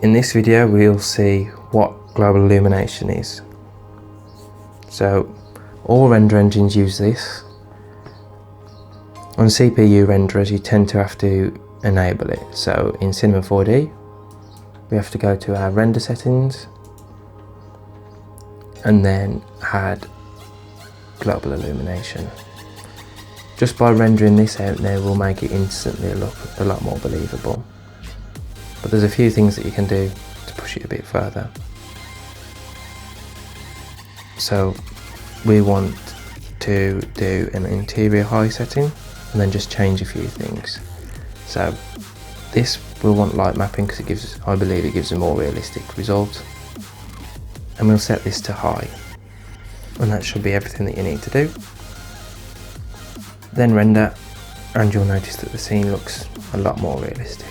In this video we'll see what global illumination is. So all render engines use this. On CPU renderers you tend to have to enable it. So in Cinema 4D we have to go to our render settings and then add global illumination. Just by rendering this out now will make it instantly look a lot more believable. But there's a few things that you can do to push it a bit further. So we want to do an interior high setting and then just change a few things. So this we'll want light mapping because it gives, I believe it gives a more realistic result. And we'll set this to high. And that should be everything that you need to do. Then render, and you'll notice that the scene looks a lot more realistic.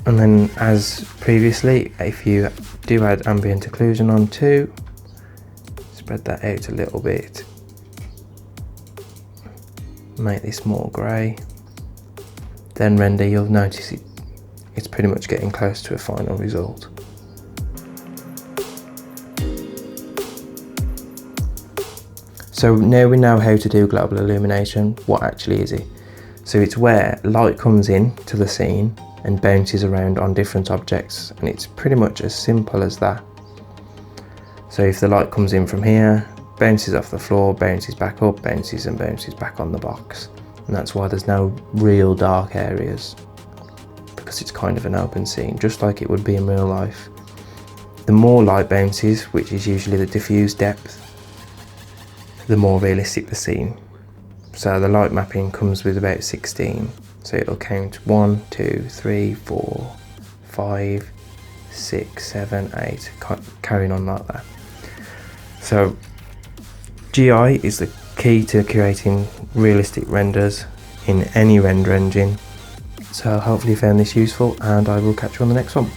And then as previously, if you do add ambient occlusion on too, spread that out a little bit, make this more grey, then render, you'll notice it's pretty much getting close to a final result. So now we know how to do global illumination. What actually is it? So it's where light comes in to the scene and bounces around on different objects, and it's pretty much as simple as that. So if the light comes in from here, bounces off the floor, bounces back up, bounces and bounces back on the box. And that's why there's no real dark areas, because it's kind of an open scene, just like it would be in real life. The more light bounces, which is usually the diffuse depth, the more realistic the scene. So the light mapping comes with about 16. So it'll count 1, 2, 3, 4, 5, 6, 7, 8, carrying on like that. So GI is the key to creating realistic renders in any render engine. So hopefully you found this useful, and I will catch you on the next one.